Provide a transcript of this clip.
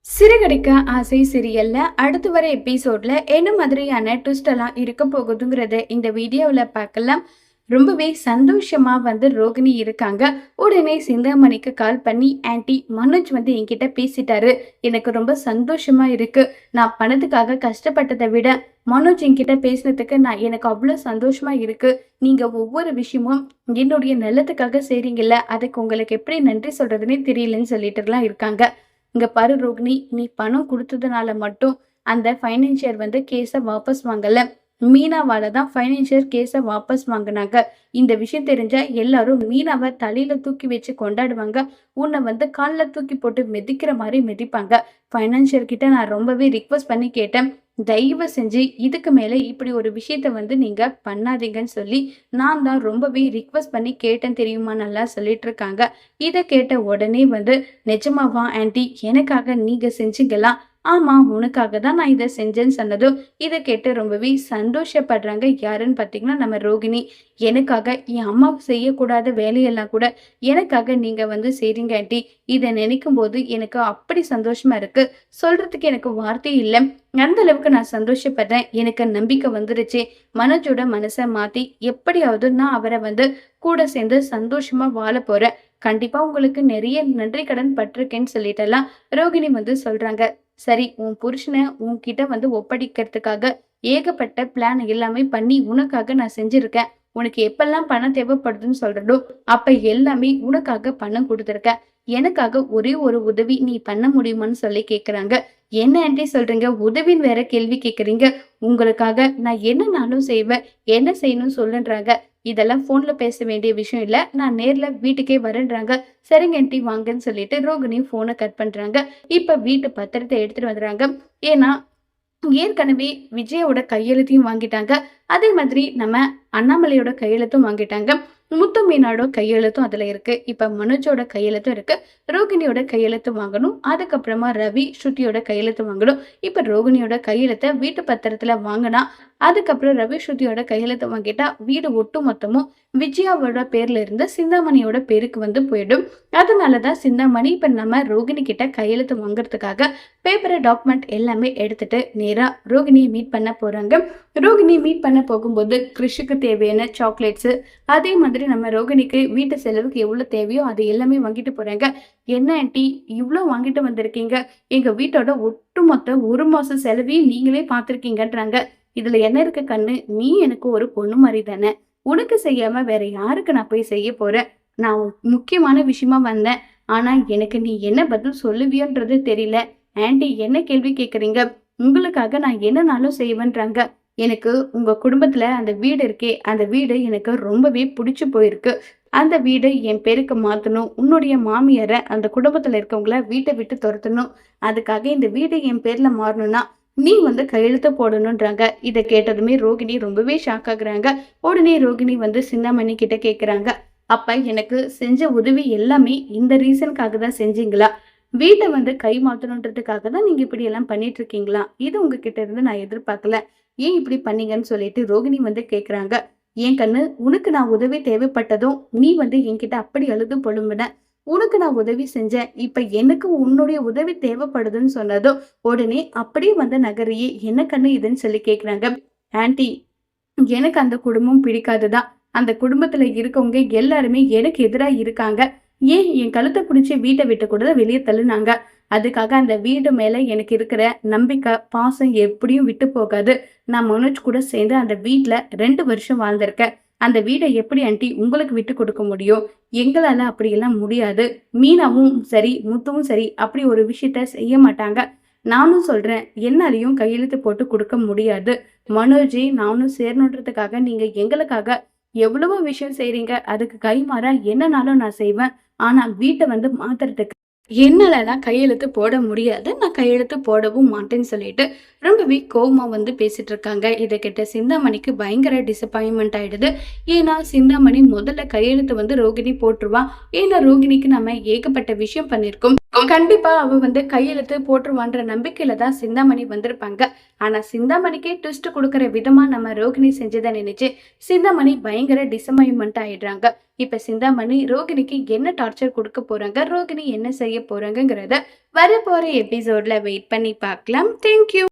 சிறுகடிக்க ஆசை சீரியல்ல அடுத்து வர எபிசோட்ல என்ன மாதிரியான ட்விஸ்ட் எல்லாம் இருக்க போகுதுங்கிறத இந்த வீடியோவில் பார்க்கலாம். ரொம்பவே சந்தோஷமா ரோகிணி இருக்காங்க. உடனே சிந்தாமணிக்கு கால் பண்ணி, ஆன்ட்டி மனோஜ் என்கிட்ட பேசிட்டாரு, எனக்கு ரொம்ப சந்தோஷமா இருக்கு. நான் பணத்துக்காக கஷ்டப்பட்டதை விட மனோஜ் என்கிட்ட பேசினதுக்கு எனக்கு அவ்வளோ சந்தோஷமா இருக்கு. நீங்க ஒவ்வொரு விஷயமும் என்னுடைய நல்லதுக்காக செய்றீங்கல்ல, அதுக்கு உங்களுக்கு எப்படி நன்றி சொல்றதுன்னே தெரியலன்னு சொல்லிட்டுலாம் இருக்காங்க. இங்க பாரு ரோகிணி, நீ பணம் கொடுத்ததுனால மட்டும் அந்த ஃபைனான்சியர் கேஸை வாபஸ் வாங்கல. மீனாவால தான் ஃபைனான்சியர் கேஸை வாபஸ் வாங்கினாங்க. இந்த விஷயம் தெரிஞ்சா எல்லாரும் மீனாவை தலையில தூக்கி வச்சு கொண்டாடுவாங்க. உன்னை காலில் தூக்கி போட்டு மிதிக்கிற மாதிரி மிதிப்பாங்க. ஃபைனான்சியர் கிட்ட நான் ரொம்பவே ரிக்வஸ்ட் பண்ணி கேட்டேன், தயவு செஞ்சு இதுக்கு மேலே இப்படி ஒரு விஷயத்த நீங்க பண்ணாதீங்கன்னு சொல்லி நான் தான் ரொம்பவே ரிக்வஸ்ட் பண்ணி கேட்டேன் தெரியுமா, நல்லா சொல்லிட்டு இருக்காங்க. இதை கேட்ட உடனே நிஜமாவா ஆன்ட்டி, எனக்காக நீங்க செஞ்சீங்களா? ஆமா, உனக்காக தான் நான் இதை செஞ்சேன்னு சொன்னதும் இதை கேட்டு ரொம்பவே சந்தோஷப்படுறாங்க. யாருன்னு பார்த்தீங்கன்னா நம்ம ரோகிணி. எனக்காக என் அம்மா செய்யக்கூடாத வேலையெல்லாம் கூட எனக்காக நீங்க செய்றீங்க ஆன்ட்டி. இதை நினைக்கும் போது எனக்கு அப்படி சந்தோஷமா இருக்கு, சொல்றதுக்கு எனக்கு வார்த்தை இல்லை. அந்த அளவுக்கு நான் சந்தோஷப்படுறேன். எனக்கு நம்பிக்கை வந்துருச்சு. மனோஜோட மனசை மாத்தி எப்படியாவது நான் அவரை கூட சேர்ந்து சந்தோஷமா வாழ போறேன். கண்டிப்பா உங்களுக்கு நிறைய நன்றி கடன் பட்டிருக்கேன்னு சொல்லிட்டெல்லாம் ரோகிணி சொல்றாங்க. சரி, உன் புருஷனை உன்கிட்ட ஒப்படைக்கிறதுக்காக ஏகப்பட்ட பிளான் எல்லாமே பண்ணி உனக்காக நான் செஞ்சிருக்கேன். உனக்கு எப்பெல்லாம் பணம் தேவைப்படுதுன்னு சொல்றதோ அப்ப எல்லாமே உனக்காக பணம் கொடுத்துருக்கேன். எனக்காக ஒரே ஒரு உதவி நீ பண்ண முடியுமான்னு சொல்லி கேக்குறாங்க. என்ன ஆன்ட்டி சொல்றீங்க, உதவின்னு வேற கேள்வி கேக்குறீங்க? உங்களுக்காக நான் என்னனாலும் செய்வேன், என்ன செய்யணும்னு சொல்லுன்றாங்க. இதெல்லாம் போன்ல பேச வேண்டிய விஷயம் இல்ல, நான் நேர்ல வீட்டுக்கே வரேன்றாங்க. சரிங்க ஆன்ட்டி வாங்கன்னு சொல்லிட்டு ரோகிணி போனை கட் பண்றாங்க. இப்ப வீட்டு பத்திரத்தை எடுத்துட்டு வந்துடுறாங்க. ஏன்னா ஏற்கனவே விஜயோட கையெழுத்தையும் வாங்கிட்டாங்க. அதே மாதிரி நம்ம அண்ணாமலையோட கையெழுத்தும் வாங்கிட்டாங்க. முத்து மீனாடோ கையெழுத்தும் அதுல இருக்கு. இப்ப மனோஜோட கையெழுத்தும் இருக்கு. ரோகிணியோட கையெழுத்து வாங்கணும். அதுக்கப்புறமா ரவி ஸ்ருதியோட கையெழுத்து வாங்கணும். இப்ப ரோகிணியோட கையெழுத்தை வீட்டு பத்திரத்துல வாங்கினா, அதுக்கப்புறம் ரவி ஸ்ருதியோட கையெழுத்து வாங்கிட்டா வீடு ஒட்டு மொத்தமும் விஜயாவோட பேர்ல இருந்து சிந்தாமணியோட பேருக்கு போயிடும். அதனாலதான் சிந்தாமணி இப்ப நம்ம ரோகிணி கிட்ட கையெழுத்து வாங்குறதுக்காக பேப்பர் டாக்குமெண்ட் எல்லாமே எடுத்துட்டு நேரா ரோகிணியை மீட் பண்ண போறாங்க. ரோகிணி மீட் பண்ண போகும்போது கிறிஷுக்கு தேவையான சாக்லேட்ஸ், அதே மாதிரி நம்ம ரோகிணிக்கு வீட்டு செலவுக்கு எவ்வளவு தேவையோ அது எல்லாமே வாங்கிட்டு போறாங்க. என்ன ஆன்ட்டி இவ்வளோ வாங்கிட்டு வந்திருக்கீங்க, எங்க வீட்டோட ஒட்டுமொத்த ஒரு மாசம் செலவையும் நீங்களே பார்த்துருக்கீங்கன்றாங்க. இதுல என்ன இருக்கு கண்ணு, நீ எனக்கு ஒரு பொண்ணு மாதிரி தானே, உனக்கு செய்யாம வேற யாருக்கு நான் போய் செய்ய போறேன்? நான் முக்கியமான விஷயமா வந்தேன், ஆனா எனக்கு நீ என்ன பதில் சொல்லுவியோன்றது தெரியல. ஆன்ட்டி என்ன கேள்வி கேக்குறீங்க, உங்களுக்காக நான் என்னனாலும் செய்வேன்றாங்க. எனக்கு உங்க குடும்பத்துல அந்த வீடு இருக்கே, அந்த வீடு எனக்கு ரொம்பவே பிடிச்சு போயிருக்கு. அந்த வீடு என் பேருக்கு மாத்தணும். உன்னுடைய மாமியாரை அந்த குடும்பத்துல இருக்கவங்கள வீட்டை விட்டு துரத்தணும். அதுக்காக இந்த வீடு என் பேர்ல மாறணும்னா நீ கையெழுத்து போடணும்ன்றாங்க. இதை கேட்டதுமே ரோகிணி ரொம்பவே ஷாக் ஆகுறாங்க. உடனே ரோகிணி சிந்தாமணி கிட்ட கேக்குறாங்க, அப்ப எனக்கு செஞ்ச உதவி எல்லாமே இந்த ரீசனுக்காக தான் செஞ்சீங்களா? வீட்டை கை மாத்தணுன்றதுக்காக தான் நீங்க இப்படி எல்லாம் பண்ணிட்டு இருக்கீங்களா? இது உங்ககிட்ட இருந்து நான் எதிர்பார்க்கல. ஏன் இப்படி பண்ணீங்கன்னு சொல்லிட்டு ரோகிணி கேக்குறாங்க. ஏன் கண்ணு, உனக்கு நான் உதவி தேவைப்பட்டதும் நீ என்கிட்ட அப்படி அழுது பொழும்புன. உனக்கு நான் உதவி செஞ்சேன், இப்ப எனக்கு உன்னுடைய உதவி தேவைப்படுதுன்னு சொன்னதும் உடனே அப்படியே நகரையே என்ன கண்ணு இதுன்னு சொல்லி கேக்குறாங்க. ஆன்ட்டி, எனக்கு அந்த குடும்பம் பிடிக்காதுதான். அந்த குடும்பத்துல இருக்கவங்க எல்லாருமே எனக்கு எதிராக இருக்காங்க. ஏன் என் கழுத்தை பிடிச்சி வீட்டை விட்டு கூட வெளியே தள்ளுனாங்க. அதுக்காக அந்த வீடு மேல எனக்கு இருக்கிற நம்பிக்கை பாசம் எப்படியும் விட்டு போகாது. நான் மனோஜ் கூட சேர்ந்து அந்த வீட்டுல 2 வருஷம் வாழ்ந்திருக்கேன். அந்த வீடை எப்படி ஆன்ட்டி உங்களுக்கு விட்டு கொடுக்க முடியும்? எங்களால அப்படியெல்லாம் முடியாது. மீனாவும் சரி முத்துவும் சரி அப்படி ஒரு விஷயத்த செய்ய மாட்டாங்க. நானும் சொல்றேன், என்னாலையும் கையெழுத்து போட்டு கொடுக்க முடியாது. மனோஜி நானும் சேரணுன்றதுக்காக நீங்க எங்களுக்காக எவ்வளவோ விஷயம் செய்றீங்க. அதுக்கு கைமாறா என்னனாலும் நான் செய்வேன். ஆனா வீட்டை மாத்துறதுக்கு என்னாலலாம் கையெழுத்து போட முடியாது, நான் கையெழுத்து போடவும் மாட்டேன்னு சொல்லிட்டு ரொம்பவே கோவமா பேசிட்டு இருக்காங்க. இதை கேட்ட சிந்தாமணிக்கு பயங்கர டிசப்பாயின்மெண்ட் ஆயிடுது. ஏன்னா சிந்தாமணி முதல்ல கையெழுத்து ரோகிணி போட்டுருவா. ஏன்னா ரோகிணிக்கு நம்ம ஏகப்பட்ட விஷயம் பண்ணியிருக்கோம். கண்டிப்பா அவ வந்து கையெழுத்து போட்டுருவான்ற நம்பிக்கையில தான் சிந்தாமணி வந்திருப்பாங்க. ஆனா சிந்தாமணிக்கே ட்விஸ்ட் குடுக்குற விதமா நம்ம ரோகிணி செஞ்சத நினைச்சு சிந்தாமணி பயங்கர டிசப்பாயின்ட்மெண்ட் ஆயிடுறாங்க. இப்ப சிந்தாமணி ரோகிணிக்கு என்ன டார்ச்சர் குடுக்க போறாங்க, ரோகிணி என்ன செய்ய போறாங்கங்கிறத வரப்போற எபிசோட்ல வெயிட் பண்ணி பார்க்கலாம். Thank you.